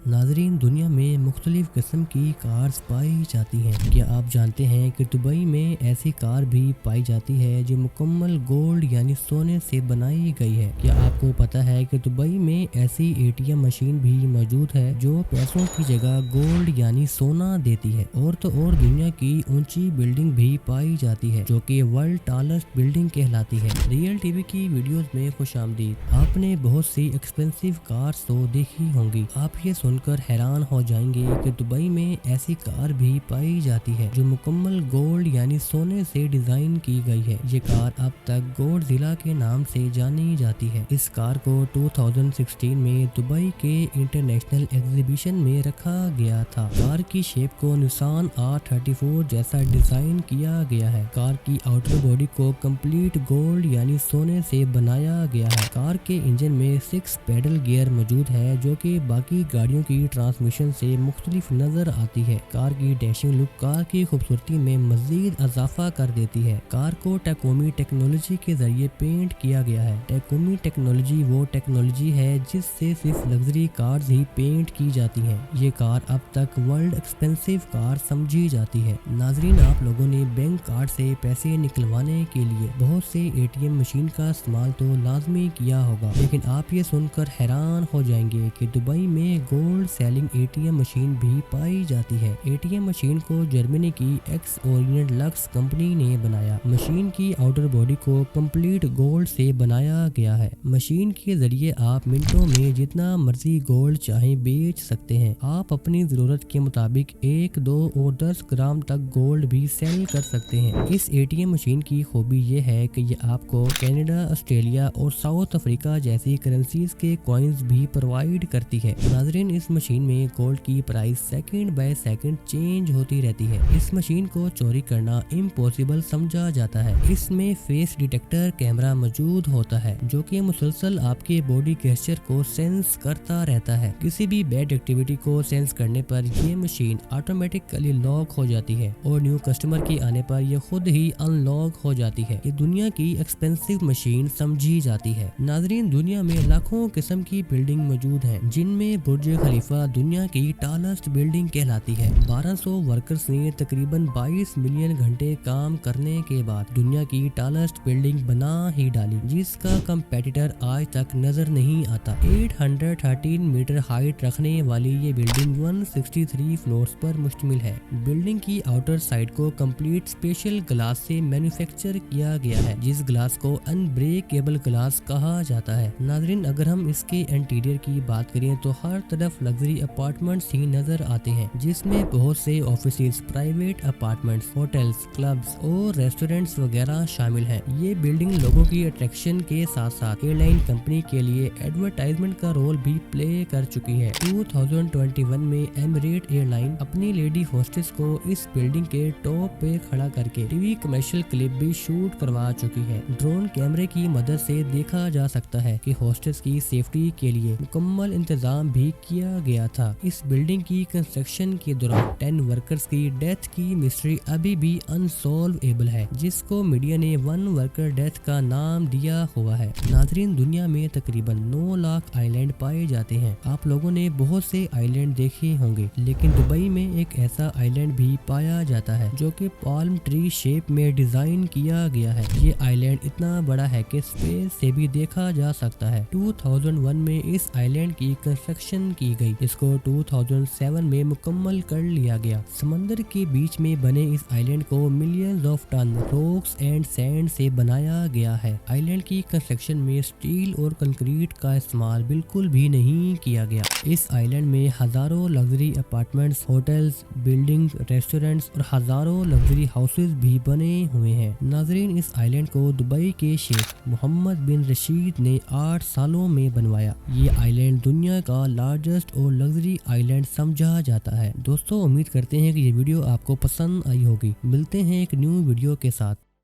नाजरीन, दुनिया में मुख्तलिफ किस्म की कार्स पाई जाती हैं। क्या आप जानते हैं कि दुबई में ऐसी कार भी पाई जाती है जो मुकम्मल गोल्ड यानी सोने से बनाई गई है? क्या आपको पता है कि दुबई में ऐसी एटीएम मशीन भी मौजूद है जो पैसों की जगह गोल्ड यानी सोना देती है? और तो और दुनिया की ऊंची बिल्डिंग भी पाई जाती है जो कि वर्ल्ड टॉलेस्ट बिल्डिंग कहलाती है। रियल टीवी की वीडियोस में खुशामदीद। आपने बहुत सी एक्सपेंसिव कार्स तो देखी होंगी। आप ये सुनकर हैरान हो जाएंगे कि दुबई में ऐसी कार भी पाई जाती है जो मुकम्मल गोल्ड यानी सोने से डिजाइन की गई है। ये कार अब तक गोल्डजिला के नाम से जानी जाती है। इस कार को 2016 में दुबई के इंटरनेशनल एग्जीबिशन में रखा गया था। कार की शेप को निसान R34 जैसा डिजाइन किया गया है। कार की आउटर बॉडी को कंप्लीट गोल्ड यानी सोने से बनाया गया है। कार के इंजन में 6 पेडल गियर मौजूद है जो कि बाकी गाड़ियों की ट्रांसमिशन से मुख्तलिफ नजर आती है। कार की डैशिंग लुक कार की खूबसूरती में मजीद इजाफा कर देती है। कार को टैकोमी टेक्नोलॉजी के जरिए पेंट किया गया है। टैकोमी टेक्नोलॉजी वो टेक्नोलॉजी है जिससे सिर्फ लग्जरी कार्स ही पेंट की जाती हैं। ये कार अब तक वर्ल्ड एक्सपेंसिव कार समझी जाती है। नाजरीन, आप लोगों ने बैंक कार्ड से पैसे निकलवाने के लिए बहुत से एटीएम मशीन का इस्तेमाल तो लाजमी किया होगा, लेकिन आप ये सुनकर हैरान हो जाएंगे कि दुबई में गोल्ड सेलिंग एटीएम मशीन भी पाई जाती है। एटीएम मशीन को जर्मनी की एक्स ओरिएंट लक्स कंपनी ने बनाया। मशीन की आउटर बॉडी को कंप्लीट गोल्ड से बनाया गया है। मशीन के जरिए आप मिनटों में जितना मर्जी गोल्ड चाहे बेच सकते हैं। आप अपनी जरूरत के मुताबिक 1, 2 और 10 ग्राम तक गोल्ड भी सेल कर सकते हैं। इस एटीएम मशीन की खूबी ये है कि ये आपको कनाडा, ऑस्ट्रेलिया और साउथ अफ्रीका जैसी करेंसीज के कॉइन्स भी प्रोवाइड करती है। नाजरीन, इस मशीन में गोल्ड की price second by second change होती रहती है। इस मशीन को चोरी करना इम्पॉसिबल समझा जाता है। इसमें फेस डिटेक्टर कैमरा मौजूद होता है जो कि मुसलसल आपके बॉडी गेस्चर को सेंस करता रहता है। किसी भी बैड एक्टिविटी को सेंस करने पर ये मशीन ऑटोमेटिकली लॉक हो जाती है और न्यू कस्टमर के आने पर यह खुद ही अनलॉक हो जाती है। ये दुनिया की एक्सपेंसिव मशीन समझी जाती है। नाजरीन, दुनिया में लाखों किस्म की बिल्डिंग मौजूद हैं जिनमें बुर्ज खलीफा दुनिया की टॉलेस्ट बिल्डिंग कहलाती है। 1200 वर्कर्स ने तकरीबन 22 मिलियन घंटे काम करने के बाद दुनिया की टॉलेस्ट बिल्डिंग बना ही डाली, जिसका कंपेटिटर आज तक नजर नहीं आता। 813 मीटर हाइट रखने वाली ये बिल्डिंग 163 फ्लोर्स पर मुश्तमिल है। बिल्डिंग की आउटर साइड को कंप्लीट स्पेशल ग्लास से मैन्युफैक्चर किया गया है, जिस ग्लास को अनब्रेकेबल ग्लास कहा जाता है। नाजरीन, अगर हम इसके इंटीरियर की बात करें तो हर तरफ लग्जरी अपार्टमेंट्स ही नजर आते हैं, जिसमें बहुत से offices, private apartments, hotels, clubs और रेस्टोरेंट्स वगैरह शामिल हैं। ये बिल्डिंग लोगों की अट्रैक्शन के साथ साथ एयरलाइन कंपनी के लिए एडवर्टाइजमेंट का रोल भी प्ले कर चुकी है। 2021 में एमिरेट एयरलाइन अपनी लेडी होस्टेस को इस बिल्डिंग के टॉप पे खड़ा करके टीवी कमर्शियल क्लिप भी शूट करवा चुकी है। ड्रोन कैमरे की मदद से देखा जा सकता है कि होस्टेस की सेफ्टी के लिए मुकम्मल इंतजाम भी किया गया था। इस बिल्डिंग की कंस्ट्रक्शन के दौरान 10 वर्कर्स की डेथ की मिस्ट्री अभी भी अनसॉल्वेबल है, जिसको मीडिया ने 1 वर्कर डेथ का नाम दिया हुआ है। नाजरीन, दुनिया में तकरीबन 9 लाख आइलैंड पाए जाते हैं। आप लोगों ने बहुत से आइलैंड देखे होंगे, लेकिन दुबई में एक ऐसा आइलैंड भी पाया जाता है जो कि पाल्म ट्री शेप में डिजाइन किया गया है। ये आइलैंड इतना बड़ा है कि स्पेस से भी देखा जा सकता है। 2001 में इस आइलैंड की कंस्ट्रक्शन की गई, इसको 2007 में मुकम्मल कर लिया गया। समंदर के बीच में बने इस आइलैंड को millions of ton rocks and sand से बनाया गया है। आइलैंड की कंस्ट्रक्शन में स्टील और कंक्रीट का इस्तेमाल बिल्कुल भी नहीं किया गया। इस आइलैंड में हजारों luxury apartments, hotels, building, restaurants और हजारों लग्जरी हाउसेज भी बने हुए हैं। नाजरीन, इस आइलैंड को दुबई के शेख मोहम्मद बिन रशीद ने 8 सालों में बनवाया। ये आइलैंड दुनिया का लार्जेस्ट और लग्जरी आइलैंड समझा जाता है। दोस्तों, उम्मीद करते हैं कि ये वीडियो आपको पसंद आई होगी। मिलते हैं एक न्यू वीडियो के साथ।